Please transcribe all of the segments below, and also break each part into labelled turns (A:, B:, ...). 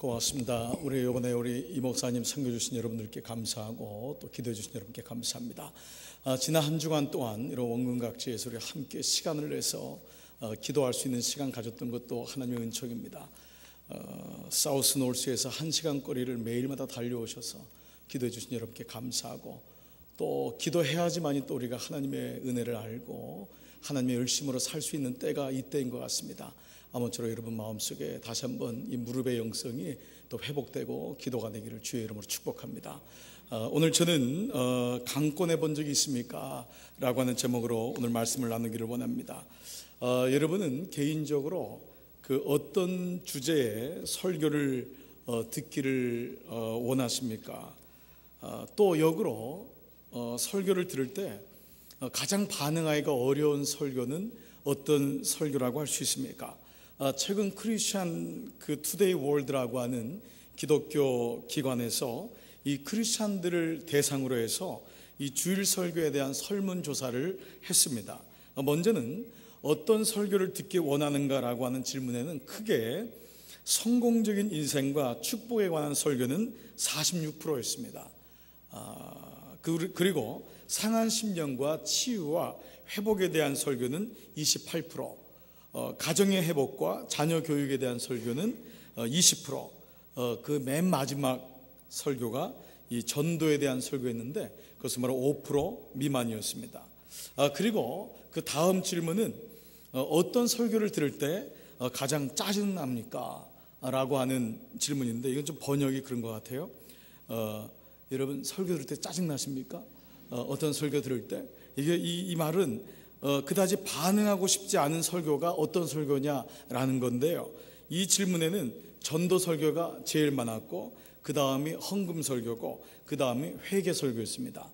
A: 고맙습니다. 이번에 우리 이 목사님 섬겨주신 여러분들께 감사하고 또 기도해 주신 여러분께 감사합니다. 지난 한 주간 동안 이런 원근각지에서 우리 함께 시간을 내서 기도할 수 있는 시간 가졌던 것도 하나님의 은총입니다. 사우스 노스에서 1시간 거리를 매일마다 달려오셔서 기도해 주신 여러분께 감사하고, 또 기도해야지만이 또 우리가 하나님의 은혜를 알고 하나님의 열심으로 살 수 있는 때가 이때인 것 같습니다. 아무쪼록 여러분 마음속에 다시 한번 이 무릎의 영성이 또 회복되고 기도가 되기를 주의 이름으로 축복합니다. 오늘 저는 강권해 본 적이 있습니까? 라고 하는 제목으로 오늘 말씀을 나누기를 원합니다. 여러분은 개인적으로 그 어떤 주제의 설교를 듣기를 원하십니까? 또 역으로 설교를 들을 때 가장 반응하기가 어려운 설교는 어떤 설교라고 할 수 있습니까? 최근 크리스천 투데이 월드라고 하는 기독교 기관에서 이 크리스천들을 대상으로 해서 이 주일 설교에 대한 설문조사를 했습니다. 먼저는 어떤 설교를 듣기 원하는가라고 하는 질문에는 크게 성공적인 인생과 축복에 관한 설교는 46%였습니다. 그리고 상한 심령과 치유와 회복에 대한 설교는 28%, 가정의 회복과 자녀 교육에 대한 설교는 20%, 그 맨 마지막 설교가 이 전도에 대한 설교였는데 그것은 바로 5% 미만이었습니다. 그리고 그 다음 질문은 어떤 설교를 들을 때 가장 짜증납니까? 라고 하는 질문인데, 이건 좀 번역이 그런 것 같아요. 여러분 설교 들을 때 짜증나십니까? 어떤 설교 들을 때 이 말은 그다지 반응하고 싶지 않은 설교가 어떤 설교냐라는 건데요, 이 질문에는 전도 설교가 제일 많았고 그 다음이 헌금 설교고 그 다음이 회개 설교였습니다.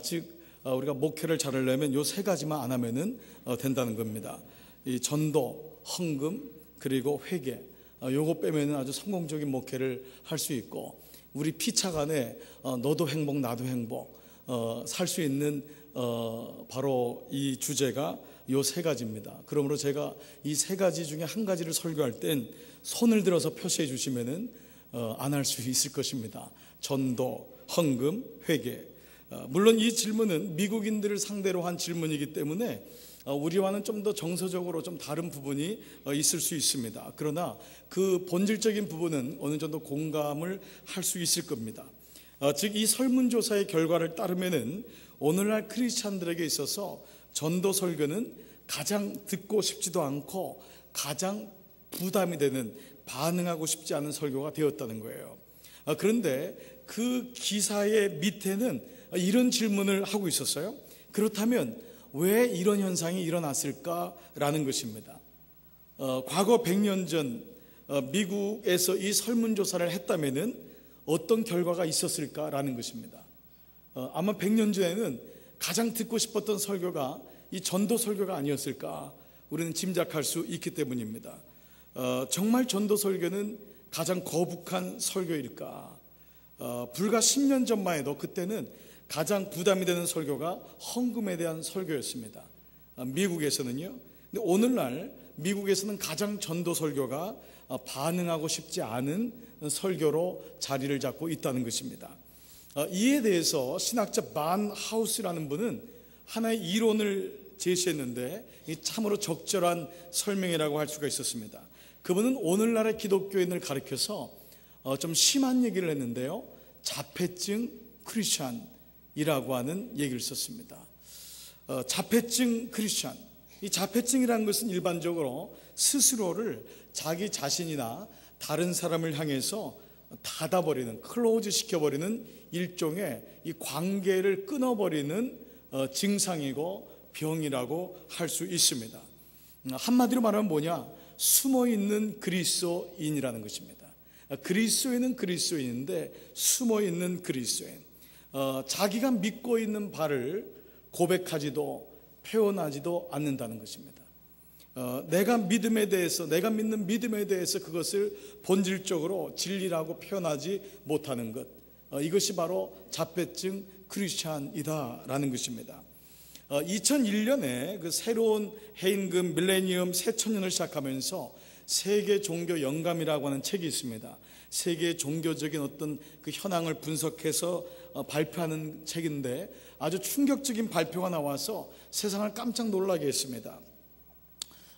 A: 즉 우리가 목회를 잘하려면 이 세 가지만 안 하면은 된다는 겁니다. 이 전도, 헌금, 그리고 회개, 요거 빼면은 아주 성공적인 목회를 할 수 있고, 우리 피차간에 너도 행복 나도 행복 살 수 있는 바로 이 주제가 요 세 가지입니다. 그러므로 제가 이 세 가지 중에 한 가지를 설교할 땐 손을 들어서 표시해 주시면은 안 할 수 있을 것입니다. 전도, 헌금, 회개. 물론 이 질문은 미국인들을 상대로 한 질문이기 때문에 우리와는 좀 더 정서적으로 좀 다른 부분이 있을 수 있습니다. 그러나 그 본질적인 부분은 어느 정도 공감을 할 수 있을 겁니다. 즉 이 설문조사의 결과를 따르면은 오늘날 크리스찬들에게 있어서 전도 설교는 가장 듣고 싶지도 않고 가장 부담이 되는, 반응하고 싶지 않은 설교가 되었다는 거예요. 그런데 그 기사의 밑에는 이런 질문을 하고 있었어요. 그렇다면 왜 이런 현상이 일어났을까라는 것입니다. 과거 100년 전 미국에서 이 설문조사를 했다면은 어떤 결과가 있었을까라는 것입니다. 아마 100년 전에는 가장 듣고 싶었던 설교가 이 전도 설교가 아니었을까 우리는 짐작할 수 있기 때문입니다. 정말 전도 설교는 가장 거북한 설교일까? 불과 10년 전만 해도 그때는 가장 부담이 되는 설교가 헌금에 대한 설교였습니다. 미국에서는요. 근데 오늘날 미국에서는 가장 전도 설교가 반응하고 싶지 않은 설교로 자리를 잡고 있다는 것입니다. 이에 대해서 신학자 반 하우스라는 분은 하나의 이론을 제시했는데 참으로 적절한 설명이라고 할 수가 있었습니다. 그분은 오늘날의 기독교인을 가리켜서 좀 심한 얘기를 했는데요, 자폐증 크리스찬이라고 하는 얘기를 썼습니다. 자폐증 크리스찬, 이 자폐증이라는 것은 일반적으로 스스로를 자기 자신이나 다른 사람을 향해서 닫아버리는, 클로즈 시켜버리는 일종의 이 관계를 끊어버리는 증상이고 병이라고 할 수 있습니다. 한마디로 말하면 뭐냐? 숨어있는 그리스도인이라는 것입니다. 그리스도인은 그리스도인인데 숨어있는 그리스도인, 자기가 믿고 있는 바를 고백하지도 표현하지도 않는다는 것입니다. 내가 믿는 믿음에 대해서 그것을 본질적으로 진리라고 표현하지 못하는 것, 이것이 바로 자폐증 크리스찬이다라는 것입니다. 2001년에 그 새로운 해임금 밀레니엄 새천년을 시작하면서 세계 종교 영감이라고 하는 책이 있습니다. 세계 종교적인 어떤 그 현황을 분석해서 발표하는 책인데 아주 충격적인 발표가 나와서 세상을 깜짝 놀라게 했습니다.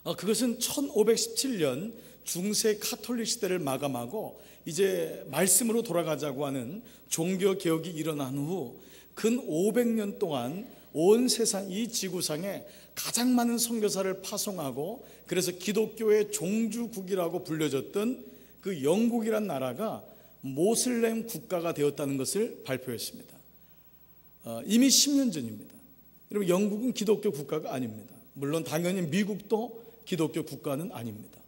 A: 그것은 1517년 중세 카톨릭 시대를 마감하고 이제 말씀으로 돌아가자고 하는 종교 개혁이 일어난 후 근 500년 동안 온 세상 이 지구상에 가장 많은 선교사를 파송하고 그래서 기독교의 종주국이라고 불려졌던 그 영국이란 나라가 모슬렘 국가가 되었다는 것을 발표했습니다. 이미 10년 전입니다. 여러분, 영국은 기독교 국가가 아닙니다. 물론 당연히 미국도 기독교 국가는 아닙니다.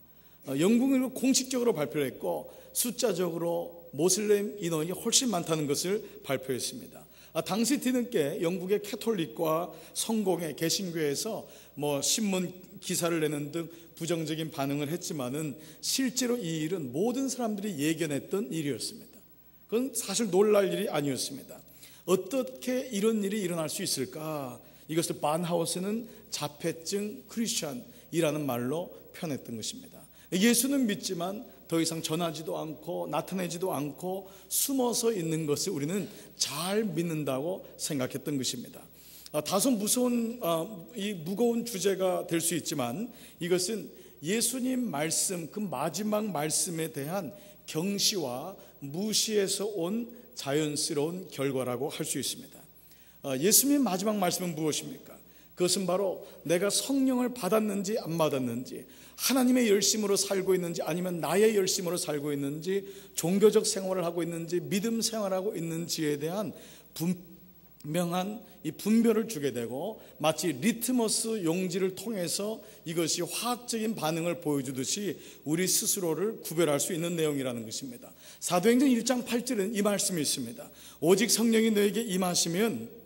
A: 영국은 공식적으로 발표를 했고 숫자적으로 모슬렘 인원이 훨씬 많다는 것을 발표했습니다. 당시 뒤늦게 영국의 캐톨릭과 성공회 개신교에서 신문 기사를 내는 등 부정적인 반응을 했지만은 실제로 이 일은 모든 사람들이 예견했던 일이었습니다. 그건 사실 놀랄 일이 아니었습니다. 어떻게 이런 일이 일어날 수 있을까? 이것을 반하우스는 자폐증 크리스천이라는 말로 표현했던 것입니다. 예수는 믿지만 더 이상 전하지도 않고 나타내지도 않고 숨어서 있는 것을 우리는 잘 믿는다고 생각했던 것입니다. 다소 무서운 이 무거운 주제가 될 수 있지만 이것은 예수님 말씀, 그 마지막 말씀에 대한 경시와 무시에서 온 자연스러운 결과라고 할 수 있습니다. 예수님의 마지막 말씀은 무엇입니까? 그것은 바로 내가 성령을 받았는지 안 받았는지, 하나님의 열심으로 살고 있는지 아니면 나의 열심으로 살고 있는지, 종교적 생활을 하고 있는지 믿음 생활하고 있는지에 대한 분명한 이 분별을 주게 되고, 마치 리트머스 용지를 통해서 이것이 화학적인 반응을 보여주듯이 우리 스스로를 구별할 수 있는 내용이라는 것입니다. 사도행전 1장 8절은 이 말씀이 있습니다. 오직 성령이 너에게 임하시면,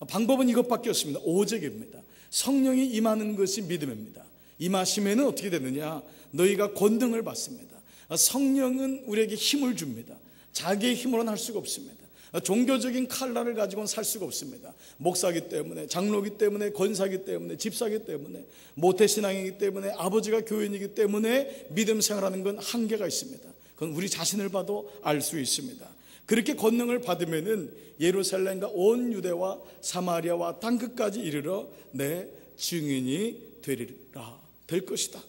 A: 방법은 이것밖에 없습니다. 오직입니다. 성령이 임하는 것이 믿음입니다. 임하시면은 어떻게 되느냐? 너희가 권능을 받습니다. 성령은 우리에게 힘을 줍니다. 자기의 힘으로는 할 수가 없습니다. 종교적인 칼날을 가지고는 살 수가 없습니다. 목사기 때문에, 장로기 때문에, 권사기 때문에, 집사기 때문에, 모태신앙이기 때문에, 아버지가 교인이기 때문에 믿음 생활하는 건 한계가 있습니다. 그건 우리 자신을 봐도 알 수 있습니다. 그렇게 권능을 받으면은 예루살렘과 온 유대와 사마리아와 땅끝까지 이르러 내 증인이 되리라, 될 것이다.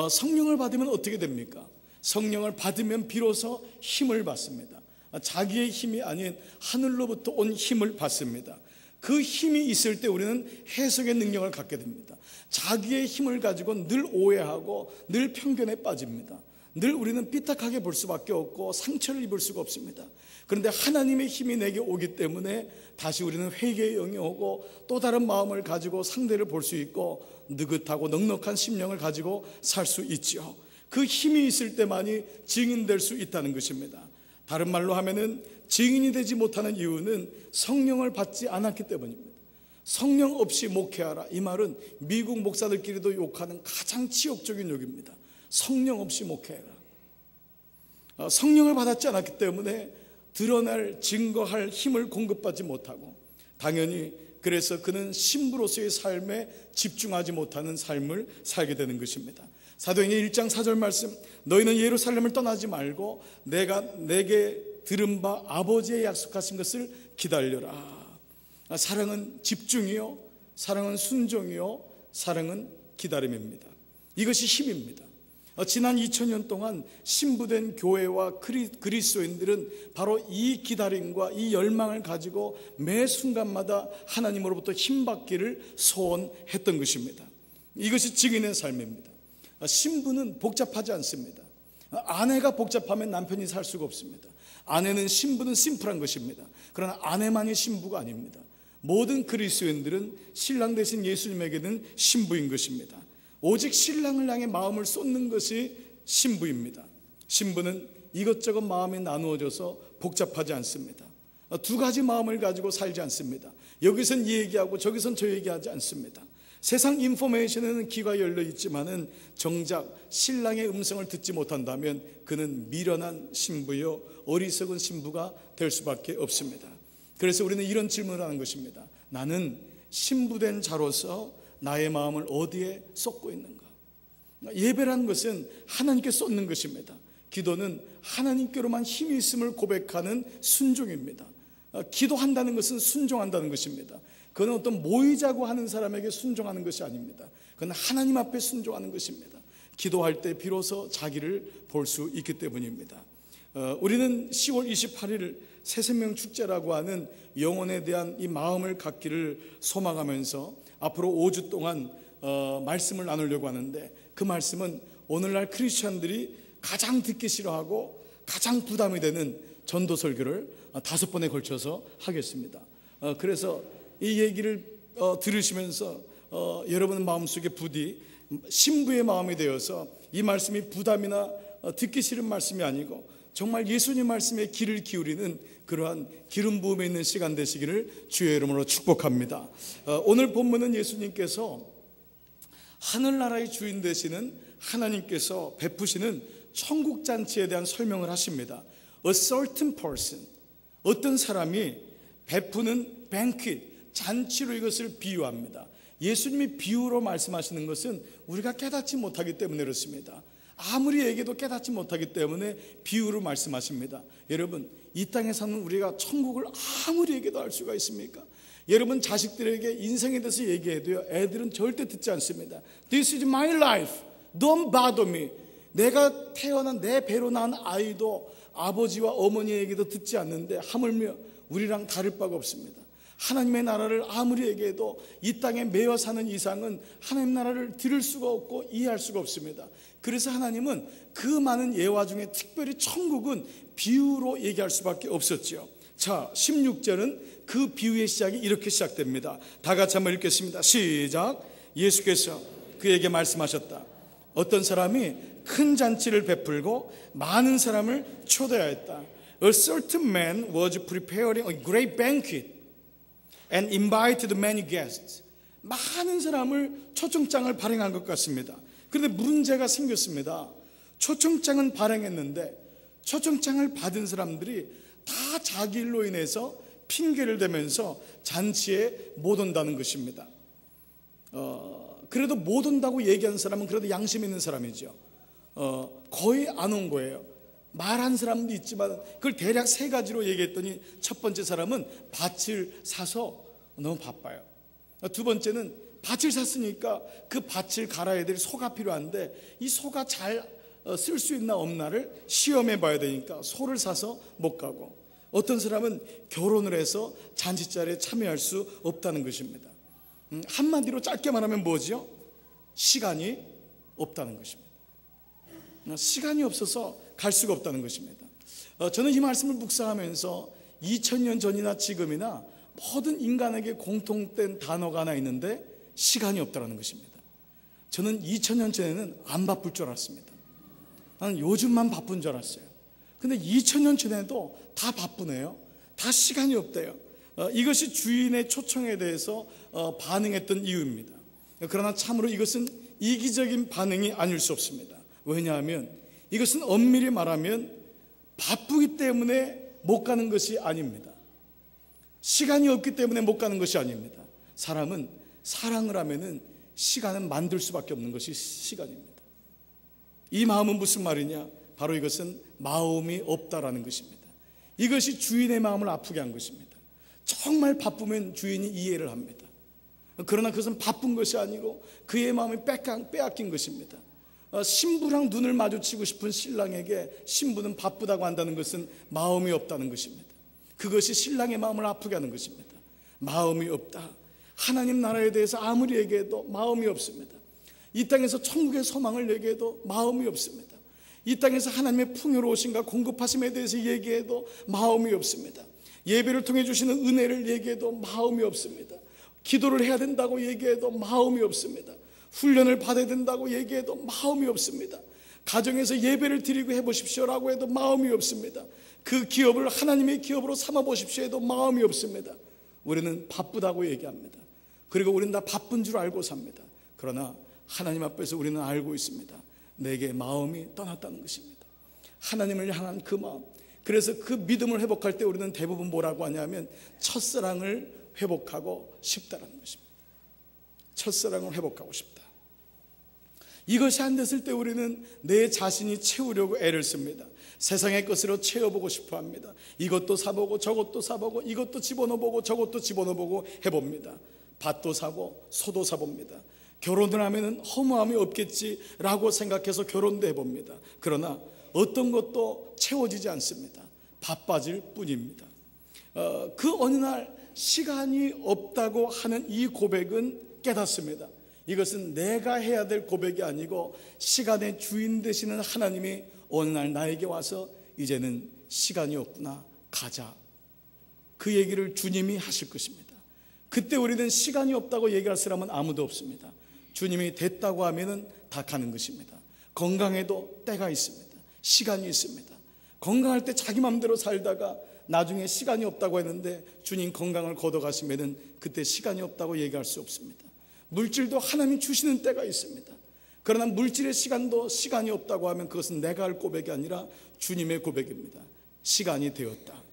A: 성령을 받으면 어떻게 됩니까? 성령을 받으면 비로소 힘을 받습니다. 자기의 힘이 아닌 하늘로부터 온 힘을 받습니다. 그 힘이 있을 때 우리는 해석의 능력을 갖게 됩니다. 자기의 힘을 가지고 늘 오해하고 늘 편견에 빠집니다. 늘 우리는 삐딱하게 볼 수밖에 없고 상처를 입을 수가 없습니다. 그런데 하나님의 힘이 내게 오기 때문에 다시 우리는 회개의 영이 오고 또 다른 마음을 가지고 상대를 볼 수 있고 느긋하고 넉넉한 심령을 가지고 살 수 있죠. 그 힘이 있을 때만이 증인될 수 있다는 것입니다. 다른 말로 하면은 증인이 되지 못하는 이유는 성령을 받지 않았기 때문입니다. 성령 없이 목회하라, 이 말은 미국 목사들끼리도 욕하는 가장 치욕적인 욕입니다. 성령 없이 목회해라. 성령을 받았지 않았기 때문에 드러날 증거할 힘을 공급받지 못하고, 당연히 그래서 그는 신부로서의 삶에 집중하지 못하는 삶을 살게 되는 것입니다. 사도행전 1장 4절 말씀, 너희는 예루살렘을 떠나지 말고 내가 내게 들은 바 아버지의 약속하신 것을 기다려라. 사랑은 집중이요, 사랑은 순종이요, 사랑은 기다림입니다. 이것이 힘입니다. 지난 2000년 동안 신부된 교회와 그리스도인들은 바로 이 기다림과 이 열망을 가지고 매 순간마다 하나님으로부터 힘받기를 소원했던 것입니다. 이것이 증인의 삶입니다. 신부는 복잡하지 않습니다. 아내가 복잡하면 남편이 살 수가 없습니다. 아내는, 신부는 심플한 것입니다. 그러나 아내만이 신부가 아닙니다. 모든 그리스도인들은 신랑 되신 예수님에게는 신부인 것입니다. 오직 신랑을 향해 마음을 쏟는 것이 신부입니다. 신부는 이것저것 마음이 나누어져서 복잡하지 않습니다. 두 가지 마음을 가지고 살지 않습니다. 여기선 이 얘기하고 저기선 저 얘기하지 않습니다. 세상 인포메이션에는 귀가 열려 있지만은 정작 신랑의 음성을 듣지 못한다면 그는 미련한 신부요, 어리석은 신부가 될 수밖에 없습니다. 그래서 우리는 이런 질문을 하는 것입니다. 나는 신부된 자로서 나의 마음을 어디에 쏟고 있는가? 예배라는 것은 하나님께 쏟는 것입니다. 기도는 하나님께로만 힘이 있음을 고백하는 순종입니다. 기도한다는 것은 순종한다는 것입니다. 그건 어떤 모이자고 하는 사람에게 순종하는 것이 아닙니다. 그건 하나님 앞에 순종하는 것입니다. 기도할 때 비로소 자기를 볼 수 있기 때문입니다. 우리는 10월 28일 새생명 축제라고 하는 영혼에 대한 이 마음을 갖기를 소망하면서 앞으로 5주 동안 말씀을 나누려고 하는데, 그 말씀은 오늘날 크리스천들이 가장 듣기 싫어하고 가장 부담이 되는 전도 설교를 5번에 걸쳐서 하겠습니다. 그래서 이 얘기를 들으시면서 여러분 마음속에 부디 신부의 마음이 되어서 이 말씀이 부담이나 듣기 싫은 말씀이 아니고 정말 예수님 말씀에 귀를 기울이는 그러한 기름 부음에 있는 시간 되시기를 주의 이름으로 축복합니다. 오늘 본문은 예수님께서 하늘나라의 주인 되시는 하나님께서 베푸시는 천국 잔치에 대한 설명을 하십니다. A certain person, 어떤 사람이 베푸는 banquet, 잔치로 이것을 비유합니다. 예수님이 비유로 말씀하시는 것은 우리가 깨닫지 못하기 때문에 그렇습니다. 아무리 얘기해도 깨닫지 못하기 때문에 비유로 말씀하십니다. 여러분, 이 땅에 사는 우리가 천국을 아무리 얘기해도 알 수가 있습니까? 여러분 자식들에게 인생에 대해서 얘기해도요, 애들은 절대 듣지 않습니다. This is my life, don't bother me. 내가 태어난 내 배로 낳은 아이도 아버지와 어머니의 얘기도 듣지 않는데 하물며 우리랑 다를 바가 없습니다. 하나님의 나라를 아무리 얘기해도 이 땅에 매여 사는 이상은 하나님 나라를 들을 수가 없고 이해할 수가 없습니다. 그래서 하나님은 그 많은 예화 중에 특별히 천국은 비유로 얘기할 수밖에 없었죠. 자, 16절은 그 비유의 시작이 이렇게 시작됩니다. 다 같이 한번 읽겠습니다. 시작. 예수께서 그에게 말씀하셨다. 어떤 사람이 큰 잔치를 베풀고 많은 사람을 초대하였다. A certain man was preparing a great banquet and invited many guests. 많은 사람을 초청장을 발행한 것 같습니다. 그런데 문제가 생겼습니다. 초청장은 발행했는데 초청장을 받은 사람들이 다 자기 일로 인해서 핑계를 대면서 잔치에 못 온다는 것입니다. 그래도 못 온다고 얘기한 사람은 그래도 양심 있는 사람이죠. 거의 안 온 거예요. 말한 사람도 있지만 그걸 대략 3가지로 얘기했더니, 첫 번째 사람은 밭을 사서 너무 바빠요. 두 번째는 밭을 샀으니까 그 밭을 갈아야 될 소가 필요한데 이 소가 잘 쓸 수 있나 없나를 시험해 봐야 되니까 소를 사서 못 가고, 어떤 사람은 결혼을 해서 잔치자리에 참여할 수 없다는 것입니다. 한마디로 짧게 말하면 뭐죠? 시간이 없다는 것입니다. 시간이 없어서 갈 수가 없다는 것입니다. 저는 이 말씀을 묵상하면서 2000년 전이나 지금이나 모든 인간에게 공통된 단어가 하나 있는데 시간이 없다는 것입니다. 저는 2000년 전에는 안 바쁠 줄 알았습니다. 나는 요즘만 바쁜 줄 알았어요. 근데 2000년 전에도 다 바쁘네요. 다 시간이 없대요. 이것이 주인의 초청에 대해서 반응했던 이유입니다. 그러나 참으로 이것은 이기적인 반응이 아닐 수 없습니다. 왜냐하면 이것은 엄밀히 말하면 바쁘기 때문에 못 가는 것이 아닙니다. 시간이 없기 때문에 못 가는 것이 아닙니다. 사람은 사랑을 하면은 시간은 만들 수밖에 없는 것이 시간입니다. 이 마음은 무슨 말이냐? 바로 이것은 마음이 없다라는 것입니다. 이것이 주인의 마음을 아프게 한 것입니다. 정말 바쁘면 주인이 이해를 합니다. 그러나 그것은 바쁜 것이 아니고 그의 마음이 빼앗긴 것입니다. 신부랑 눈을 마주치고 싶은 신랑에게 신부는 바쁘다고 한다는 것은 마음이 없다는 것입니다. 그것이 신랑의 마음을 아프게 하는 것입니다. 마음이 없다. 하나님 나라에 대해서 아무리 얘기해도 마음이 없습니다. 이 땅에서 천국의 소망을 얘기해도 마음이 없습니다. 이 땅에서 하나님의 풍요로우신가 공급하심에 대해서 얘기해도 마음이 없습니다. 예배를 통해 주시는 은혜를 얘기해도 마음이 없습니다. 기도를 해야 된다고 얘기해도 마음이 없습니다. 훈련을 받아야 된다고 얘기해도 마음이 없습니다. 가정에서 예배를 드리고 해보십시오라고 해도 마음이 없습니다. 그 기업을 하나님의 기업으로 삼아보십시오 해도 마음이 없습니다. 우리는 바쁘다고 얘기합니다. 그리고 우리는 다 바쁜 줄 알고 삽니다. 그러나 하나님 앞에서 우리는 알고 있습니다. 내게 마음이 떠났다는 것입니다. 하나님을 향한 그 마음. 그래서 그 믿음을 회복할 때 우리는 대부분 뭐라고 하냐면 첫사랑을 회복하고 싶다라는 것입니다. 첫사랑을 회복하고 싶다. 이것이 안 됐을 때 우리는 내 자신이 채우려고 애를 씁니다. 세상의 것으로 채워보고 싶어 합니다. 이것도 사보고 저것도 사보고 이것도 집어넣어보고 저것도 집어넣어보고 해봅니다. 밭도 사고 소도 사봅니다. 결혼을 하면 허무함이 없겠지라고 생각해서 결혼도 해봅니다. 그러나 어떤 것도 채워지지 않습니다. 바빠질 뿐입니다. 그 어느 날 시간이 없다고 하는 이 고백은 깨닫습니다. 이것은 내가 해야 될 고백이 아니고 시간의 주인 되시는 하나님이 어느 날 나에게 와서 이제는 시간이 없구나, 가자, 그 얘기를 주님이 하실 것입니다. 그때 우리는 시간이 없다고 얘기할 사람은 아무도 없습니다. 주님이 됐다고 하면은 다 가는 것입니다. 건강에도 때가 있습니다. 시간이 있습니다. 건강할 때 자기 마음대로 살다가 나중에 시간이 없다고 했는데 주님 건강을 걷어가시면은 그때 시간이 없다고 얘기할 수 없습니다. 물질도 하나님이 주시는 때가 있습니다. 그러나 물질의 시간도 시간이 없다고 하면 그것은 내가 할 고백이 아니라 주님의 고백입니다. 시간이 되었다,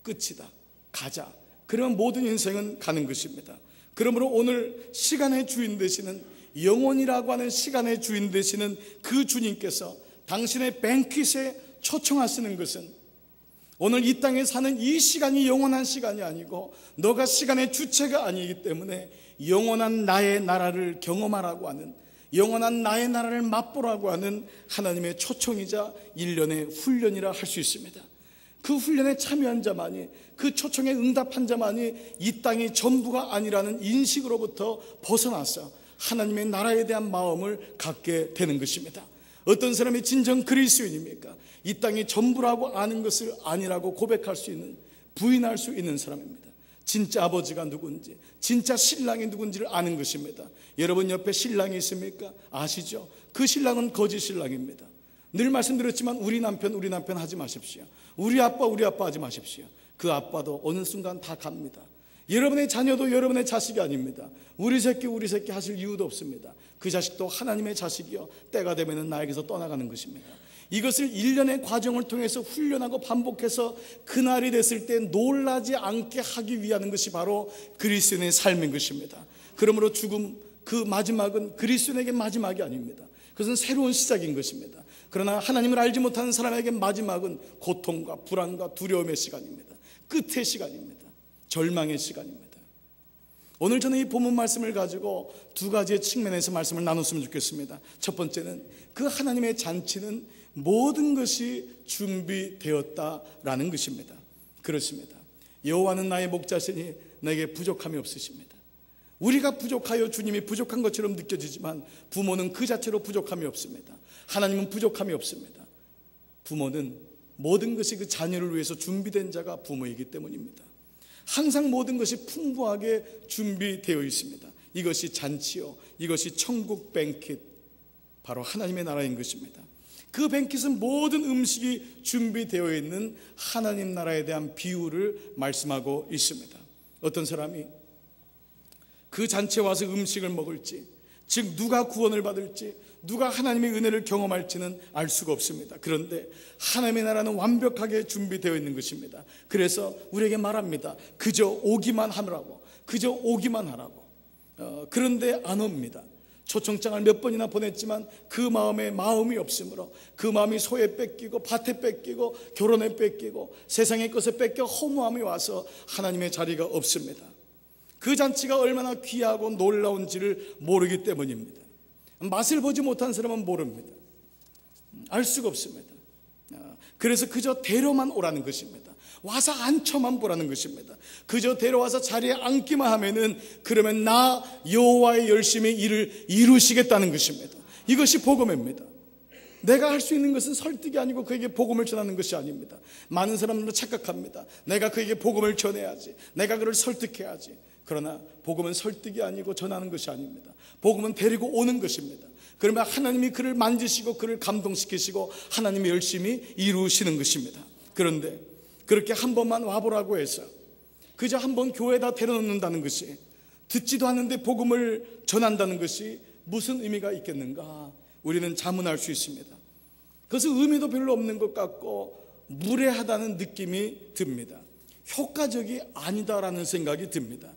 A: 끝이다, 가자. 그러면 모든 인생은 가는 것입니다. 그러므로 오늘 시간의 주인 되시는, 영혼이라고 하는 시간의 주인 되시는 그 주님께서 당신의 뱅킷에 초청하시는 것은 오늘 이 땅에 사는 이 시간이 영원한 시간이 아니고 너가 시간의 주체가 아니기 때문에 영원한 나의 나라를 경험하라고 하는, 영원한 나의 나라를 맛보라고 하는 하나님의 초청이자 일련의 훈련이라 할 수 있습니다. 그 훈련에 참여한 자만이, 그 초청에 응답한 자만이 이 땅이 전부가 아니라는 인식으로부터 벗어나서 하나님의 나라에 대한 마음을 갖게 되는 것입니다. 어떤 사람이 진정 그리스도인입니까? 이 땅이 전부라고 아는 것을 아니라고 고백할 수 있는, 부인할 수 있는 사람입니다. 진짜 아버지가 누군지, 진짜 신랑이 누군지를 아는 것입니다. 여러분 옆에 신랑이 있습니까? 아시죠? 그 신랑은 거짓 신랑입니다. 늘 말씀드렸지만 우리 남편 하지 마십시오. 우리 아빠 하지 마십시오. 그 아빠도 어느 순간 다 갑니다. 여러분의 자녀도 여러분의 자식이 아닙니다. 우리 새끼 하실 이유도 없습니다. 그 자식도 하나님의 자식이요, 때가 되면 나에게서 떠나가는 것입니다. 이것을 일련의 과정을 통해서 훈련하고 반복해서 그날이 됐을 때 놀라지 않게 하기 위한 것이 바로 그리스도인의 삶인 것입니다. 그러므로 죽음, 그 마지막은 그리스도인에게 마지막이 아닙니다. 그것은 새로운 시작인 것입니다. 그러나 하나님을 알지 못하는 사람에게 마지막은 고통과 불안과 두려움의 시간입니다. 끝의 시간입니다. 절망의 시간입니다. 오늘 저는 이 본문 말씀을 가지고 두 가지의 측면에서 말씀을 나눴으면 좋겠습니다. 첫 번째는 그 하나님의 잔치는 모든 것이 준비되었다라는 것입니다. 그렇습니다. 여호와는 나의 목자시니 내게 부족함이 없으십니다. 우리가 부족하여 주님이 부족한 것처럼 느껴지지만 부모는 그 자체로 부족함이 없습니다. 하나님은 부족함이 없습니다. 부모는 모든 것이 그 자녀를 위해서 준비된 자가 부모이기 때문입니다. 항상 모든 것이 풍부하게 준비되어 있습니다. 이것이 잔치요, 이것이 천국 뱅킷, 바로 하나님의 나라인 것입니다. 그 뱅킷은 모든 음식이 준비되어 있는 하나님 나라에 대한 비유를 말씀하고 있습니다. 어떤 사람이 그 잔치에 와서 음식을 먹을지, 즉 누가 구원을 받을지, 누가 하나님의 은혜를 경험할지는 알 수가 없습니다. 그런데 하나님의 나라는 완벽하게 준비되어 있는 것입니다. 그래서 우리에게 말합니다. 그저 오기만 하라고, 그저 오기만 하라고. 그런데 안 옵니다. 초청장을 몇 번이나 보냈지만 그 마음에 마음이 없으므로 그 마음이 소에 뺏기고 밭에 뺏기고 결혼에 뺏기고 세상의 것에 뺏겨 허무함이 와서 하나님의 자리가 없습니다. 그 잔치가 얼마나 귀하고 놀라운지를 모르기 때문입니다. 맛을 보지 못한 사람은 모릅니다. 알 수가 없습니다. 그래서 그저 데려만 오라는 것입니다. 와서 앉혀만 보라는 것입니다. 그저 데려와서 자리에 앉기만 하면은 그러면 나 여호와의 열심히 일을 이루시겠다는 것입니다. 이것이 복음입니다. 내가 할 수 있는 것은 설득이 아니고 그에게 복음을 전하는 것이 아닙니다. 많은 사람들은 착각합니다. 내가 그에게 복음을 전해야지, 내가 그를 설득해야지. 그러나 복음은 설득이 아니고 전하는 것이 아닙니다. 복음은 데리고 오는 것입니다. 그러면 하나님이 그를 만지시고 그를 감동시키시고 하나님이 열심히 이루시는 것입니다. 그런데 그렇게 한 번만 와보라고 해서 그저 한 번 교회에다 데려놓는다는 것이, 듣지도 않는데 복음을 전한다는 것이 무슨 의미가 있겠는가? 우리는 자문할 수 있습니다. 그것은 의미도 별로 없는 것 같고 무례하다는 느낌이 듭니다. 효과적이 아니다라는 생각이 듭니다.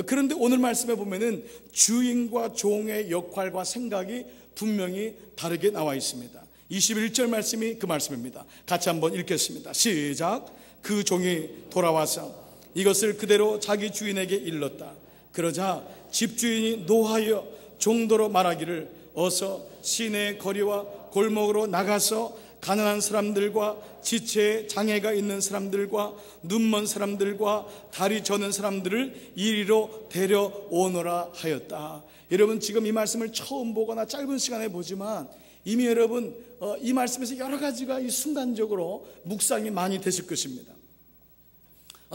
A: 그런데 오늘 말씀에 보면은 주인과 종의 역할과 생각이 분명히 다르게 나와 있습니다. 21절 말씀이 그 말씀입니다. 같이 한번 읽겠습니다. 시작. 그 종이 돌아와서 이것을 그대로 자기 주인에게 일렀다. 그러자 집주인이 노하여 종도로 말하기를 어서 시내 거리와 골목으로 나가서 가난한 사람들과 지체에 장애가 있는 사람들과 눈먼 사람들과 다리 저는 사람들을 이리로 데려오너라 하였다. 여러분, 지금 이 말씀을 처음 보거나 짧은 시간에 보지만 이미 여러분 이 말씀에서 여러 가지가 이 순간적으로 묵상이 많이 되실 것입니다.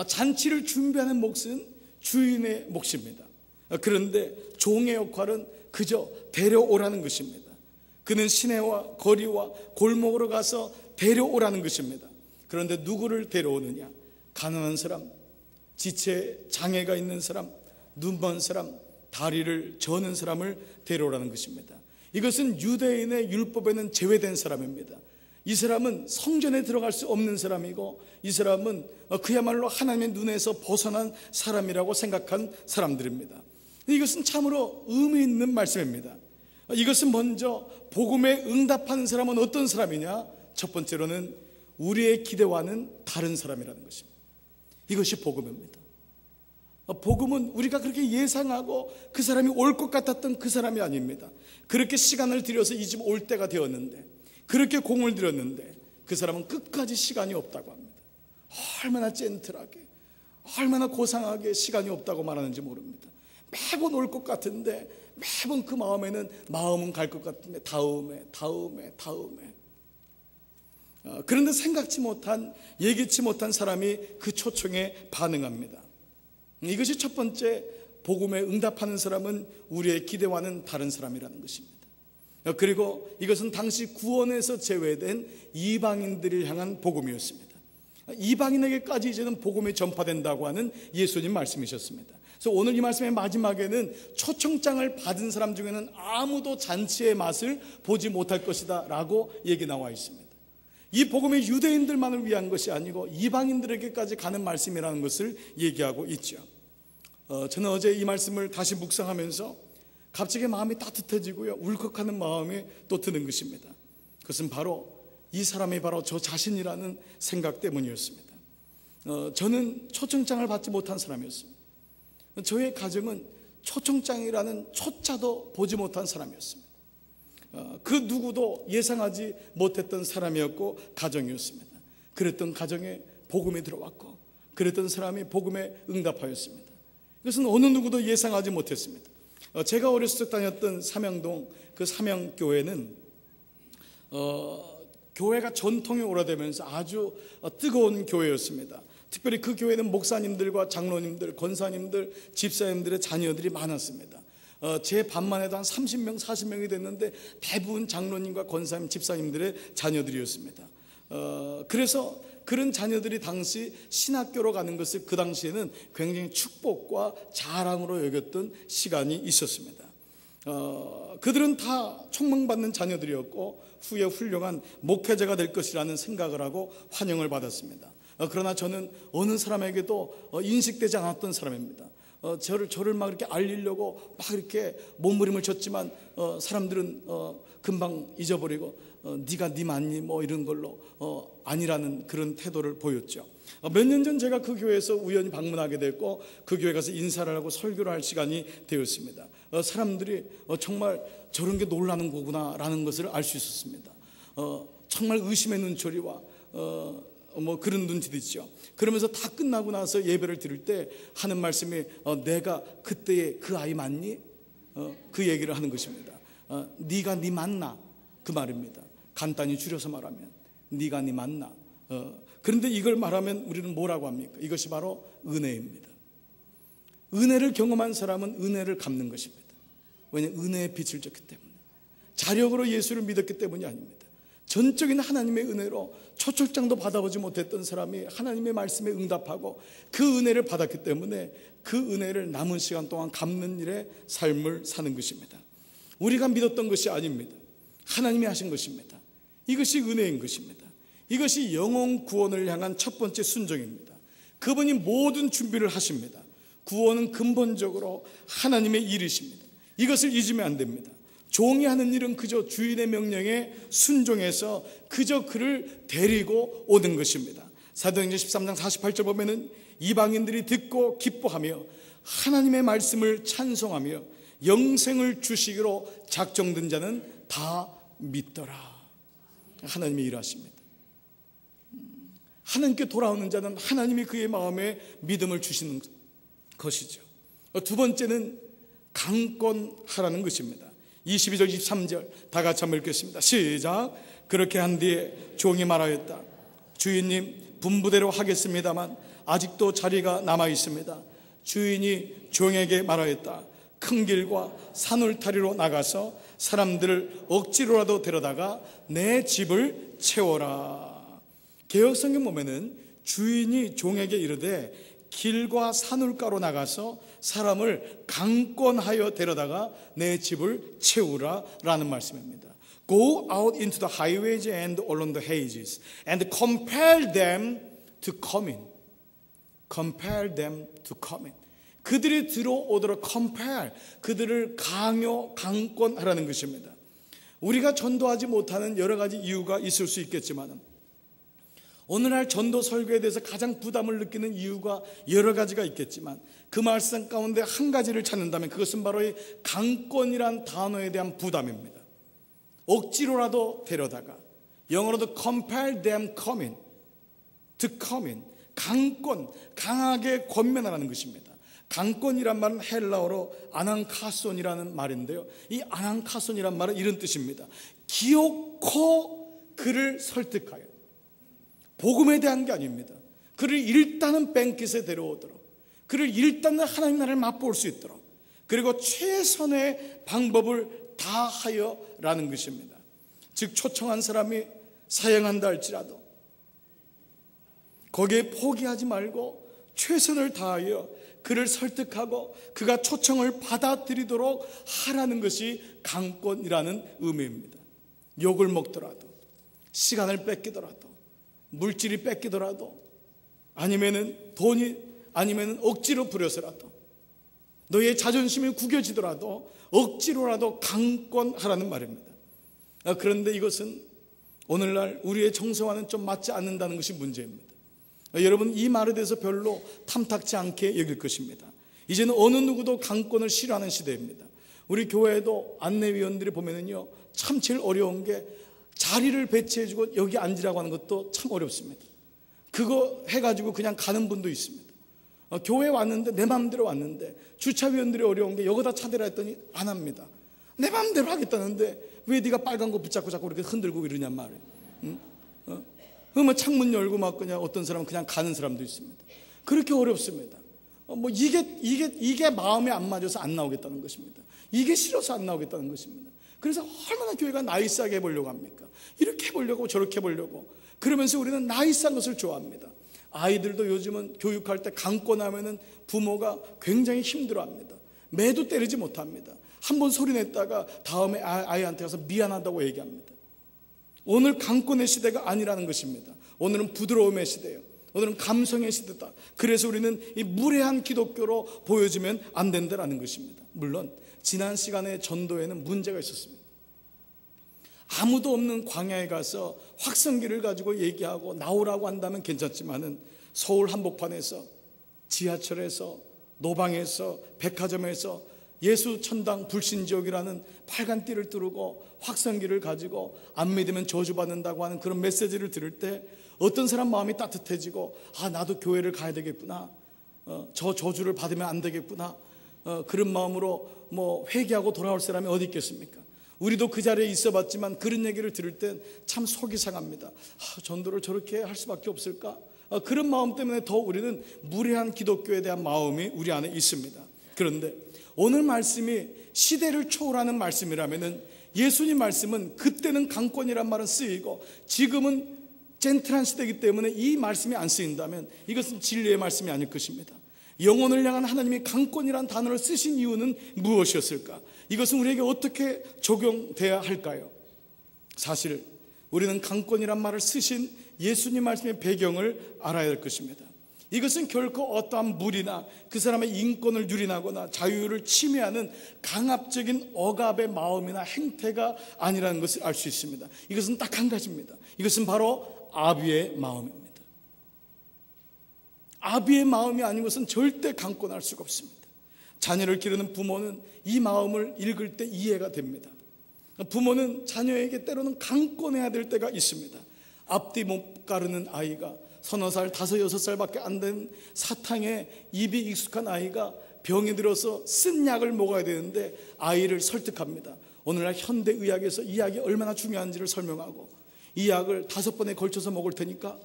A: 잔치를 준비하는 몫은 주인의 몫입니다. 그런데 종의 역할은 그저 데려오라는 것입니다. 그는 시내와 거리와 골목으로 가서 데려오라는 것입니다. 그런데 누구를 데려오느냐? 가난한 사람, 지체 장애가 있는 사람, 눈먼 사람, 다리를 저는 사람을 데려오라는 것입니다. 이것은 유대인의 율법에는 제외된 사람입니다. 이 사람은 성전에 들어갈 수 없는 사람이고, 이 사람은 그야말로 하나님의 눈에서 벗어난 사람이라고 생각한 사람들입니다. 이것은 참으로 의미 있는 말씀입니다. 이것은 먼저 복음에 응답하는 사람은 어떤 사람이냐? 첫 번째로는 우리의 기대와는 다른 사람이라는 것입니다. 이것이 복음입니다. 복음은 우리가 그렇게 예상하고 그 사람이 올 것 같았던 그 사람이 아닙니다. 그렇게 시간을 들여서 이 집 올 때가 되었는데, 그렇게 공을 들였는데 그 사람은 끝까지 시간이 없다고 합니다. 얼마나 젠틀하게, 얼마나 고상하게 시간이 없다고 말하는지 모릅니다. 매번 올 것 같은데 매번 그 마음은 갈 것 같은데 다음에. 그런데 생각지 못한, 예기치 못한 사람이 그 초청에 반응합니다. 이것이 첫 번째, 복음에 응답하는 사람은 우리의 기대와는 다른 사람이라는 것입니다. 그리고 이것은 당시 구원에서 제외된 이방인들을 향한 복음이었습니다. 이방인에게까지 이제는 복음이 전파된다고 하는 예수님 말씀이셨습니다. 그래서 오늘 이 말씀의 마지막에는 초청장을 받은 사람 중에는 아무도 잔치의 맛을 보지 못할 것이다 라고 얘기 나와 있습니다. 이 복음이 유대인들만을 위한 것이 아니고 이방인들에게까지 가는 말씀이라는 것을 얘기하고 있죠. 저는 어제 이 말씀을 다시 묵상하면서 갑자기 마음이 따뜻해지고요, 울컥하는 마음이 또 드는 것입니다. 그것은 바로 이 사람이 바로 저 자신이라는 생각 때문이었습니다. 저는 초청장을 받지 못한 사람이었습니다. 저의 가정은 초청장이라는 초자도 보지 못한 사람이었습니다. 그 누구도 예상하지 못했던 사람이었고 가정이었습니다. 그랬던 가정에 복음이 들어왔고, 그랬던 사람이 복음에 응답하였습니다. 이것은 어느 누구도 예상하지 못했습니다. 제가 어렸을 때 다녔던 삼양동, 그 삼양교회는 교회가 전통이 오래되면서 아주 뜨거운 교회였습니다. 특별히 그 교회는 목사님들과 장로님들, 권사님들, 집사님들의 자녀들이 많았습니다. 제 반만 해도 한 30명, 40명이 됐는데 대부분 장로님과 권사님, 집사님들의 자녀들이었습니다. 그래서 그런 자녀들이 당시 신학교로 가는 것을 그 당시에는 굉장히 축복과 자랑으로 여겼던 시간이 있었습니다. 그들은 다 총망받는 자녀들이었고 후에 훌륭한 목회자가 될 것이라는 생각을 하고 환영을 받았습니다. 그러나 저는 어느 사람에게도 인식되지 않았던 사람입니다. 저를 막 이렇게 알리려고 막 이렇게 몸부림을 쳤지만 사람들은 금방 잊어버리고 네가 네 맞니 뭐 이런 걸로 아니라는 그런 태도를 보였죠. 몇 년 전 제가 그 교회에서 우연히 방문하게 됐고 그 교회 가서 인사를 하고 설교를 할 시간이 되었습니다. 사람들이 정말 저런 게 놀라는 거구나 라는 것을 알 수 있었습니다. 정말 의심의 눈초리와 뭐 그런 눈치들이죠. 그러면서 다 끝나고 나서 예배를 드릴 때 하는 말씀이 내가 그때의 그 아이 맞니? 그 얘기를 하는 것입니다. 네가 네 맞나? 그 말입니다. 간단히 줄여서 말하면 네가 네 맞나? 그런데 이걸 말하면 우리는 뭐라고 합니까? 이것이 바로 은혜입니다. 은혜를 경험한 사람은 은혜를 갚는 것입니다. 왜냐하면 은혜의 빛을 줬기 때문에, 자력으로 예수를 믿었기 때문이 아닙니다. 전적인 하나님의 은혜로 초청장도 받아보지 못했던 사람이 하나님의 말씀에 응답하고 그 은혜를 받았기 때문에 그 은혜를 남은 시간 동안 갚는 일의 삶을 사는 것입니다. 우리가 믿었던 것이 아닙니다. 하나님이 하신 것입니다. 이것이 은혜인 것입니다. 이것이 영혼 구원을 향한 첫 번째 순종입니다. 그분이 모든 준비를 하십니다. 구원은 근본적으로 하나님의 일이십니다. 이것을 잊으면 안 됩니다. 종이 하는 일은 그저 주인의 명령에 순종해서 그저 그를 데리고 오는 것입니다. 사도행전 13장 48절 보면은 이방인들이 듣고 기뻐하며 하나님의 말씀을 찬송하며 영생을 주시기로 작정된 자는 다 믿더라. 하나님이 일하십니다. 하나님께 돌아오는 자는 하나님이 그의 마음에 믿음을 주시는 것이죠. 두 번째는 강권하라는 것입니다. 22절 23절 다 같이 한번 읽겠습니다. 시작. 그렇게 한 뒤에 종이 말하였다. 주인님, 분부대로 하겠습니다만 아직도 자리가 남아 있습니다. 주인이 종에게 말하였다. 큰 길과 산울타리로 나가서 사람들을 억지로라도 데려다가 내 집을 채워라. 개역성경 보면은 주인이 종에게 이르되 길과 산울가로 나가서 사람을 강권하여 데려다가 내 집을 채우라 라는 말씀입니다. Go out into the highways and along the hedges and compel them to come in. Compel them to come in. 그들이 들어오도록 compel, 그들을 강권하라는 것입니다. 우리가 전도하지 못하는 여러 가지 이유가 있을 수 있겠지만 오늘날 전도 설교에 대해서 가장 부담을 느끼는 이유가 여러 가지가 있겠지만 그 말씀 가운데 한 가지를 찾는다면 그것은 바로 이 강권이란 단어에 대한 부담입니다. 억지로라도 데려다가, 영어로도 compel them come in, to come in. 강권, 강하게 권면하라는 것입니다. 강권이란 말은 헬라어로 아난카손이라는 말인데요, 이 아난카손이란 말은 이런 뜻입니다. 기어코 그를 설득하여, 복음에 대한 게 아닙니다. 그를 일단은 뱅킷에 데려오도록, 그를 일단은 하나님 나라를 맛볼 수 있도록, 그리고 최선의 방법을 다하여 라는 것입니다. 즉 초청한 사람이 사형한다 할지라도 거기에 포기하지 말고 최선을 다하여 그를 설득하고 그가 초청을 받아들이도록 하라는 것이 강권이라는 의미입니다. 욕을 먹더라도, 시간을 뺏기더라도, 물질이 뺏기더라도, 아니면은 돈이, 아니면은 억지로 부려서라도, 너의 자존심이 구겨지더라도 억지로라도 강권하라는 말입니다. 그런데 이것은 오늘날 우리의 정서와는 좀 맞지 않는다는 것이 문제입니다. 여러분, 이 말에 대해서 별로 탐탁지 않게 여길 것입니다. 이제는 어느 누구도 강권을 싫어하는 시대입니다. 우리 교회에도 안내위원들이 보면은요, 참 제일 어려운 게 자리를 배치해주고 여기 앉으라고 하는 것도 참 어렵습니다. 그거 해가지고 그냥 가는 분도 있습니다. 교회에 왔는데, 내 마음대로 왔는데, 주차위원들이 어려운 게 여기다 차대라 했더니 안 합니다. 내 마음대로 하겠다는데 왜 네가 빨간 거 붙잡고 자꾸 이렇게 흔들고 이러냔 말이에요. 응? 그러면 창문 열고 막 그냥 어떤 사람은 그냥 가는 사람도 있습니다. 그렇게 어렵습니다. 이게 마음에 안 맞아서 안 나오겠다는 것입니다. 이게 싫어서 안 나오겠다는 것입니다. 그래서 얼마나 교회가 나이스하게 해보려고 합니까? 이렇게 해보려고 저렇게 해보려고. 그러면서 우리는 나이스한 것을 좋아합니다. 아이들도 요즘은 교육할 때 강권하면은 부모가 굉장히 힘들어합니다. 매도 때리지 못합니다. 한번 소리 냈다가 다음에 아이한테 가서 미안하다고 얘기합니다. 오늘 강권의 시대가 아니라는 것입니다. 오늘은 부드러움의 시대예요. 오늘은 감성의 시대다. 그래서 우리는 이 무례한 기독교로 보여지면 안 된다는 것입니다. 물론 지난 시간의 전도에는 문제가 있었습니다. 아무도 없는 광야에 가서 확성기를 가지고 얘기하고 나오라고 한다면 괜찮지만은 서울 한복판에서, 지하철에서, 노방에서, 백화점에서 예수 천당 불신지옥이라는 빨간 띠를 두르고 확성기를 가지고 안 믿으면 저주받는다고 하는 그런 메시지를 들을 때 어떤 사람 마음이 따뜻해지고, 아, 나도 교회를 가야 되겠구나, 저 저주를 받으면 안 되겠구나, 그런 마음으로 회개하고 돌아올 사람이 어디 있겠습니까? 우리도 그 자리에 있어봤지만 그런 얘기를 들을 땐 참 속이 상합니다. 전도를 저렇게 할 수밖에 없을까? 그런 마음 때문에 더 우리는 무례한 기독교에 대한 마음이 우리 안에 있습니다. 그런데 오늘 말씀이 시대를 초월하는 말씀이라면은, 예수님 말씀은 그때는 강권이란 말은 쓰이고 지금은 젠틀한 시대이기 때문에 이 말씀이 안 쓰인다면 이것은 진리의 말씀이 아닐 것입니다. 영혼을 향한 하나님이 강권이란 단어를 쓰신 이유는 무엇이었을까? 이것은 우리에게 어떻게 적용돼야 할까요? 사실 우리는 강권이란 말을 쓰신 예수님 말씀의 배경을 알아야 할 것입니다. 이것은 결코 어떠한 무리나 그 사람의 인권을 유린하거나 자유를 침해하는 강압적인 억압의 마음이나 행태가 아니라는 것을 알 수 있습니다. 이것은 딱 한 가지입니다. 이것은 바로 아비의 마음입니다. 아비의 마음이 아닌 것은 절대 강권할 수가 없습니다. 자녀를 기르는 부모는 이 마음을 읽을 때 이해가 됩니다. 부모는 자녀에게 때로는 강권해야 될 때가 있습니다. 앞뒤 못 가르는 아이가, 서너 살, 5, 6살밖에 안 된 사탕에 입이 익숙한 아이가 병이 들어서 쓴 약을 먹어야 되는데 아이를 설득합니다. 오늘날 현대의학에서 이 약이 얼마나 중요한지를 설명하고, 이 약을 5번에 걸쳐서 먹을 테니까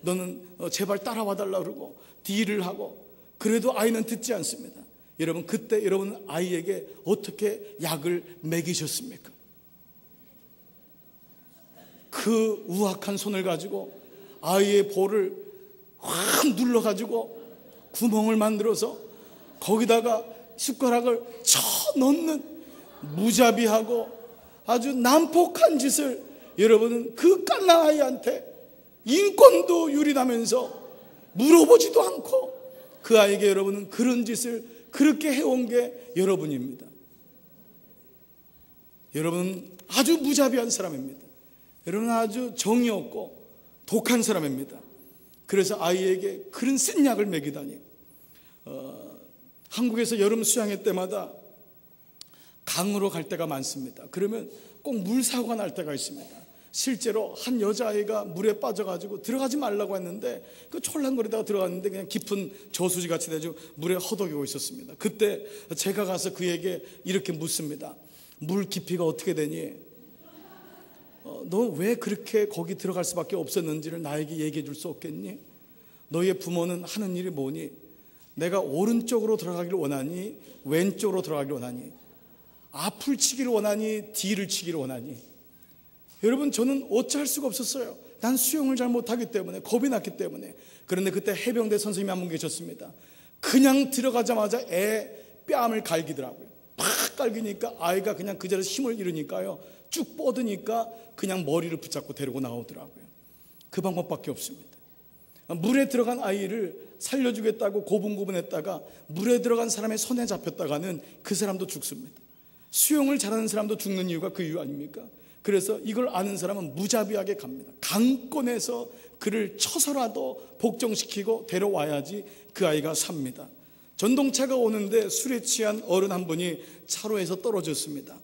A: 너는 제발 따라와 달라 그러고 딜을 하고, 그래도 아이는 듣지 않습니다. 여러분, 그때 여러분 아이에게 어떻게 약을 먹이셨습니까? 그 우악한 손을 가지고 아이의 볼을 확 눌러가지고 구멍을 만들어서 거기다가 숟가락을 쳐 넣는 무자비하고 아주 난폭한 짓을 여러분은 그 깐난 아이한테 인권도 유린하면서 물어보지도 않고 그 아이에게 여러분은 그런 짓을 그렇게 해온 게 여러분입니다. 여러분은 아주 무자비한 사람입니다. 여러분은 아주 정이 없고 독한 사람입니다. 그래서 아이에게 그런 쓴 약을 먹이다니. 한국에서 여름 수양회 때마다 강으로 갈 때가 많습니다. 그러면 꼭 물사고가 날 때가 있습니다. 실제로 한 여자아이가 물에 빠져가지고 들어가지 말라고 했는데 그 촐랑거리다가 들어갔는데 그냥 깊은 저수지 같이 돼가지고 물에 허덕이고 있었습니다. 그때 제가 가서 그에게 이렇게 묻습니다. 물 깊이가 어떻게 되니? 너 왜 그렇게 거기 들어갈 수밖에 없었는지를 나에게 얘기해 줄 수 없겠니? 너의 부모는 하는 일이 뭐니? 내가 오른쪽으로 들어가기를 원하니? 왼쪽으로 들어가기를 원하니? 앞을 치기를 원하니? 뒤를 치기를 원하니? 여러분, 저는 어찌할 수가 없었어요. 난 수영을 잘 못하기 때문에, 겁이 났기 때문에. 그런데 그때 해병대 선생님이 한 분 계셨습니다. 그냥 들어가자마자 애 뺨을 갈기더라고요. 팍 갈기니까 아이가 그냥 그 자리에서 힘을 잃으니까요, 쭉 뻗으니까 그냥 머리를 붙잡고 데리고 나오더라고요. 그 방법밖에 없습니다. 물에 들어간 아이를 살려주겠다고 고분고분했다가 물에 들어간 사람의 손에 잡혔다가는 그 사람도 죽습니다. 수영을 잘하는 사람도 죽는 이유가 그 이유 아닙니까? 그래서 이걸 아는 사람은 무자비하게 갑니다. 강권해서 그를 쳐서라도 복종시키고 데려와야지 그 아이가 삽니다. 전동차가 오는데 술에 취한 어른 한 분이 차로에서 떨어졌습니다.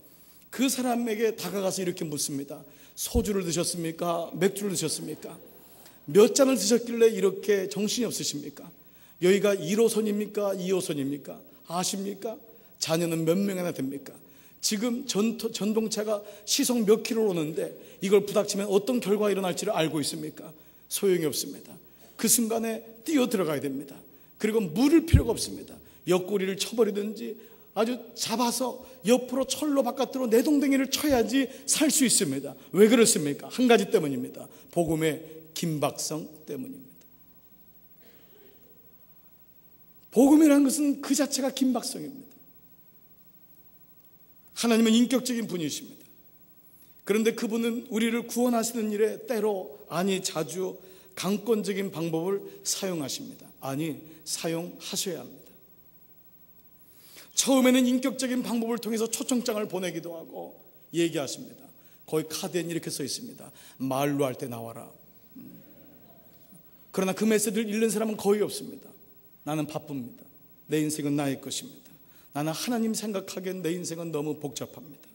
A: 그 사람에게 다가가서 이렇게 묻습니다. 소주를 드셨습니까? 맥주를 드셨습니까? 몇 잔을 드셨길래 이렇게 정신이 없으십니까? 여기가 1호선입니까? 2호선입니까? 아십니까? 자녀는 몇 명이나 됩니까? 지금 전동차가 시속 몇 킬로 오는데 이걸 부닥치면 어떤 결과가 일어날지를 알고 있습니까? 소용이 없습니다. 그 순간에 뛰어 들어가야 됩니다. 그리고 물을 필요가 없습니다. 옆구리를 쳐버리든지 아주 잡아서 옆으로 철로 바깥으로 내동댕이를 쳐야지 살 수 있습니다. 왜 그렇습니까? 한 가지 때문입니다. 복음의 긴박성 때문입니다. 복음이라는 것은 그 자체가 긴박성입니다. 하나님은 인격적인 분이십니다. 그런데 그분은 우리를 구원하시는 일에 때로, 아니 자주 강권적인 방법을 사용하십니다. 아니, 사용하셔야 합니다. 처음에는 인격적인 방법을 통해서 초청장을 보내기도 하고 얘기하십니다. 거기 카드에는 이렇게 써 있습니다. 말로 할 때 나와라. 그러나 그 메시지를 읽는 사람은 거의 없습니다. 나는 바쁩니다. 내 인생은 나의 것입니다. 나는 하나님 생각하기엔 내 인생은 너무 복잡합니다.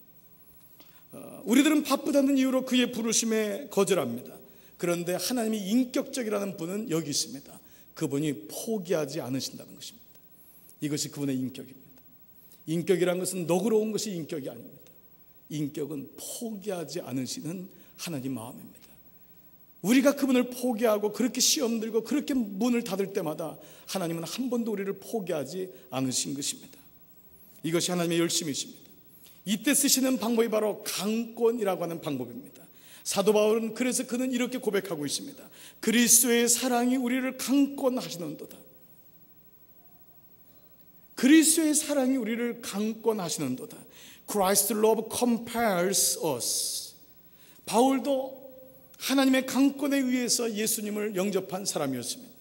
A: 우리들은 바쁘다는 이유로 그의 부르심에 거절합니다. 그런데 하나님이 인격적이라는 분은 여기 있습니다. 그분이 포기하지 않으신다는 것입니다. 이것이 그분의 인격입니다. 인격이라는 것은 너그러운 것이 인격이 아닙니다. 인격은 포기하지 않으시는 하나님 마음입니다. 우리가 그분을 포기하고 그렇게 시험 들고 그렇게 문을 닫을 때마다 하나님은 한 번도 우리를 포기하지 않으신 것입니다. 이것이 하나님의 열심이십니다. 이때 쓰시는 방법이 바로 강권이라고 하는 방법입니다. 사도 바울은 그래서 그는 이렇게 고백하고 있습니다. 그리스도의 사랑이 우리를 강권하시는도다. 그리스도의 사랑이 우리를 강권하시는도다. Christ's love compels us. 바울도 하나님의 강권에 의해서 예수님을 영접한 사람이었습니다.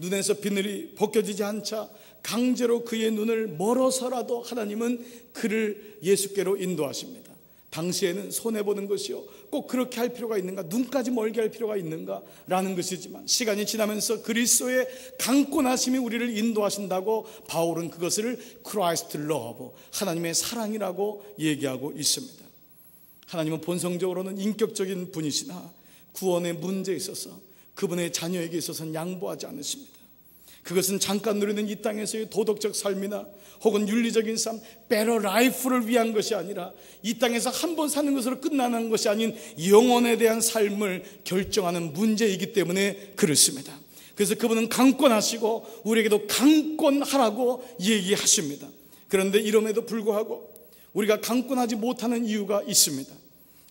A: 눈에서 비늘이 벗겨지지 않자 강제로 그의 눈을 멀어서라도 하나님은 그를 예수께로 인도하십니다. 당시에는 손해보는 것이요, 꼭 그렇게 할 필요가 있는가, 눈까지 멀게 할 필요가 있는가 라는 것이지만, 시간이 지나면서 그리스도의 강권하심이 우리를 인도하신다고 바울은 그것을 Christ love, 하나님의 사랑이라고 얘기하고 있습니다. 하나님은 본성적으로는 인격적인 분이시나 구원의 문제에 있어서 그분의 자녀에게 있어서는 양보하지 않으십니다. 그것은 잠깐 누리는 이 땅에서의 도덕적 삶이나 혹은 윤리적인 삶, better life를 위한 것이 아니라 이 땅에서 한 번 사는 것으로 끝나는 것이 아닌 영혼에 대한 삶을 결정하는 문제이기 때문에 그렇습니다. 그래서 그분은 강권하시고 우리에게도 강권하라고 얘기하십니다. 그런데 이름에도 불구하고 우리가 강권하지 못하는 이유가 있습니다.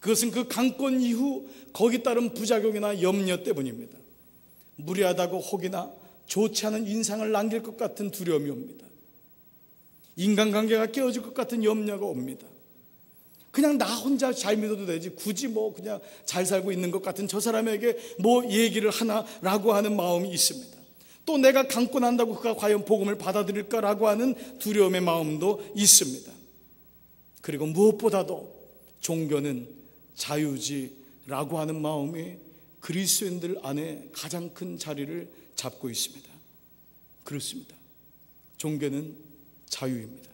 A: 그것은 그 강권 이후 거기 따른 부작용이나 염려 때문입니다. 무리하다고 혹이나 좋지 않은 인상을 남길 것 같은 두려움이 옵니다. 인간관계가 깨어질 것 같은 염려가 옵니다. 그냥 나 혼자 잘 믿어도 되지, 굳이 뭐 그냥 잘 살고 있는 것 같은 저 사람에게 뭐 얘기를 하나라고 하는 마음이 있습니다. 또 내가 강권한다고 그가 과연 복음을 받아들일까라고 하는 두려움의 마음도 있습니다. 그리고 무엇보다도 종교는 자유지라고 하는 마음이 그리스도인들 안에 가장 큰 자리를 잡고 있습니다. 그렇습니다. 종교는 자유입니다.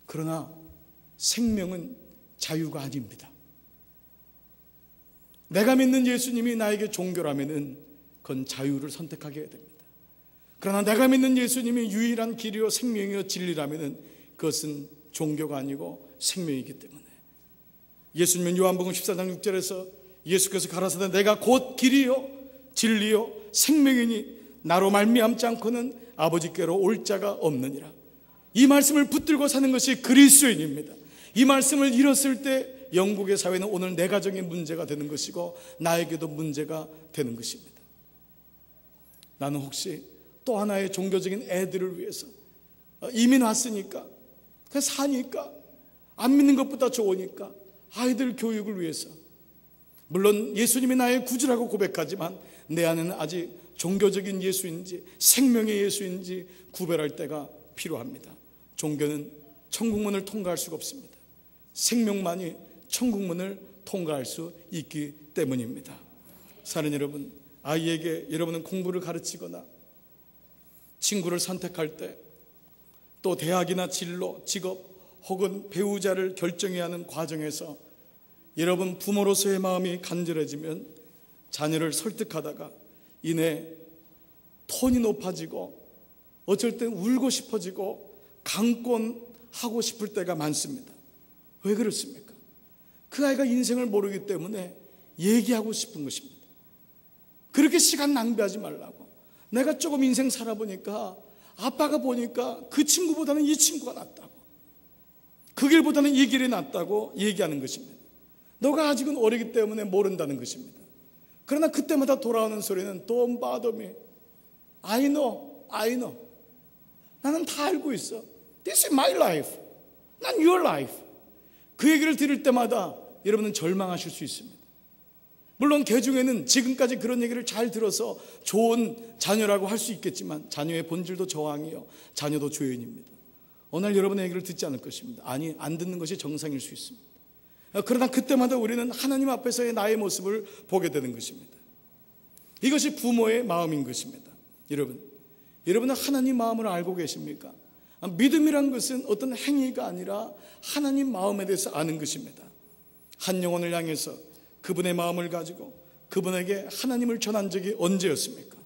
A: 그러나 생명은 자유가 아닙니다. 내가 믿는 예수님이 나에게 종교라면은 그건 자유를 선택하게 됩니다. 그러나 내가 믿는 예수님이 유일한 길이요 생명이요 진리라면은 그것은 종교가 아니고 생명이기 때문에, 예수님은 요한복음 14장 6절에서 예수께서 가라사대 내가 곧 길이요 진리요 생명이니 나로 말미암지 않고는 아버지께로 올 자가 없느니라. 이 말씀을 붙들고 사는 것이 그리스도인입니다. 이 말씀을 잃었을 때 영국의 사회는 오늘 내 가정의 문제가 되는 것이고 나에게도 문제가 되는 것입니다. 나는 혹시 또 하나의 종교적인 애들을 위해서 이민 왔으니까, 그냥 사니까, 안 믿는 것보다 좋으니까 아이들 교육을 위해서, 물론 예수님이 나의 구주라고 고백하지만 내 안에는 아직 종교적인 예수인지 생명의 예수인지 구별할 때가 필요합니다. 종교는 천국문을 통과할 수가 없습니다. 생명만이 천국문을 통과할 수 있기 때문입니다. 사랑하는 여러분, 아이에게 여러분은 공부를 가르치거나 친구를 선택할 때, 또 대학이나 진로, 직업 혹은 배우자를 결정해야 하는 과정에서 여러분 부모로서의 마음이 간절해지면 자녀를 설득하다가 이내 톤이 높아지고 어쩔 땐 울고 싶어지고 강권하고 싶을 때가 많습니다. 왜 그렇습니까? 그 아이가 인생을 모르기 때문에 얘기하고 싶은 것입니다. 그렇게 시간 낭비하지 말라고. 내가 조금 인생 살아보니까 아빠가 보니까 그 친구보다는 이 친구가 낫다고, 그 길보다는 이 길이 낫다고 얘기하는 것입니다. 너가 아직은 어리기 때문에 모른다는 것입니다. 그러나 그때마다 돌아오는 소리는 Don't bother me. I know. 나는 다 알고 있어. This is my life. 난 your life. 그 얘기를 들을 때마다 여러분은 절망하실 수 있습니다. 물론 개 중에는 지금까지 그런 얘기를 잘 들어서 좋은 자녀라고 할 수 있겠지만 자녀의 본질도 저항이요, 자녀도 죄인입니다. 어느 날 여러분의 얘기를 듣지 않을 것입니다. 아니, 안 듣는 것이 정상일 수 있습니다. 그러나 그때마다 우리는 하나님 앞에서의 나의 모습을 보게 되는 것입니다. 이것이 부모의 마음인 것입니다. 여러분은 하나님 마음을 알고 계십니까? 믿음이란 것은 어떤 행위가 아니라 하나님 마음에 대해서 아는 것입니다. 한 영혼을 향해서 그분의 마음을 가지고 그분에게 하나님을 전한 적이 언제였습니까?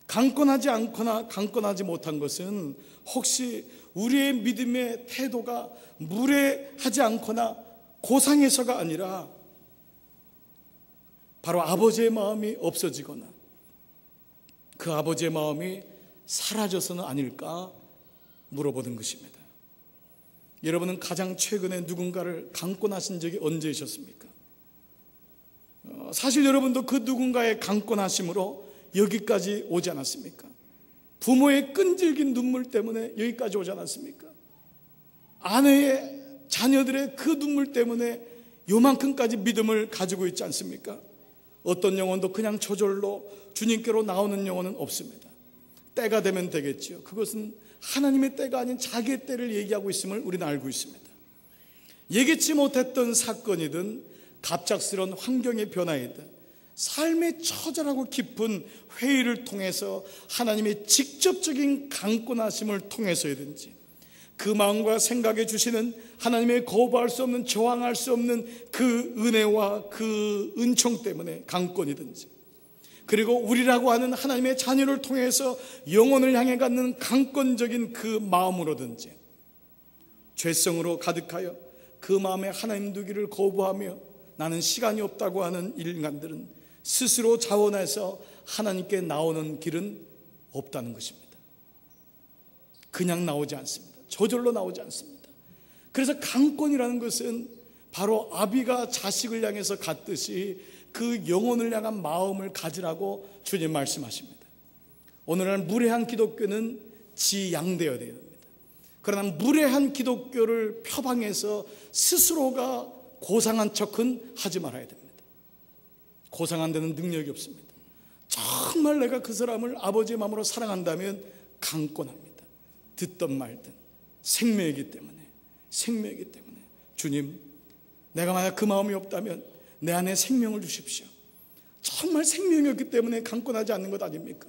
A: 강권하지 않거나 강권하지 못한 것은 혹시 우리의 믿음의 태도가 무례하지 않거나 고상해서가 아니라 바로 아버지의 마음이 없어지거나 그 아버지의 마음이 사라져서는 아닐까 물어보는 것입니다. 여러분은 가장 최근에 누군가를 강권하신 적이 언제이셨습니까? 사실 여러분도 그 누군가의 강권하심으로 여기까지 오지 않았습니까? 부모의 끈질긴 눈물 때문에 여기까지 오지 않았습니까? 아내의, 자녀들의 그 눈물 때문에 요만큼까지 믿음을 가지고 있지 않습니까? 어떤 영혼도 그냥 저절로 주님께로 나오는 영혼은 없습니다. 때가 되면 되겠죠. 그것은 하나님의 때가 아닌 자기의 때를 얘기하고 있음을 우리는 알고 있습니다. 예기치 못했던 사건이든 갑작스러운 환경의 변화이든 삶의 처절하고 깊은 회의를 통해서 하나님의 직접적인 강권하심을 통해서이든지 그 마음과 생각에 주시는 하나님의 거부할 수 없는, 저항할 수 없는 그 은혜와 그 은총 때문에 강권이든지, 그리고 우리라고 하는 하나님의 자녀를 통해서 영혼을 향해 갖는 강권적인 그 마음으로든지 죄성으로 가득하여 그 마음에 하나님 두기를 거부하며 나는 시간이 없다고 하는 인간들은 스스로 자원해서 하나님께 나오는 길은 없다는 것입니다. 그냥 나오지 않습니다. 저절로 나오지 않습니다. 그래서 강권이라는 것은 바로 아비가 자식을 향해서 갖듯이 그 영혼을 향한 마음을 가지라고 주님 말씀하십니다. 오늘날 무례한 기독교는 지양되어야 됩니다. 그러나 무례한 기독교를 표방해서 스스로가 고상한 척은 하지 말아야 됩니다. 고상한 데는 능력이 없습니다. 정말 내가 그 사람을 아버지의 마음으로 사랑한다면 강권합니다. 듣던 말든 생명이기 때문에 주님, 내가 만약 그 마음이 없다면 내 안에 생명을 주십시오. 정말 생명이 없기 때문에 강권하지 않는 것 아닙니까?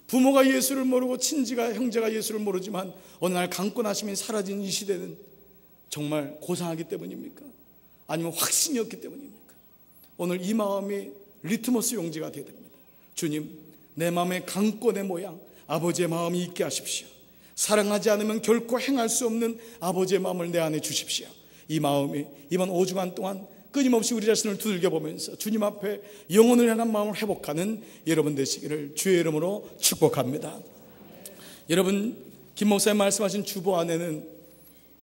A: 부모가 예수를 모르고 친지가 형제가 예수를 모르지만 어느 날 강권하심이 사라진 이 시대는 정말 고상하기 때문입니까? 아니면 확신이 없기 때문입니까? 오늘 이 마음이 리트머스 용지가 되어야 됩니다. 주님, 내 마음의 강권의 모양 아버지의 마음이 있게 하십시오. 사랑하지 않으면 결코 행할 수 없는 아버지의 마음을 내 안에 주십시오. 이 마음이 이번 5주간 동안 끊임없이 우리 자신을 두들겨 보면서 주님 앞에 영혼을 향한 마음을 회복하는 여러분 되시기를 주의 이름으로 축복합니다. 여러분, 김 목사님 말씀하신 주보 안에는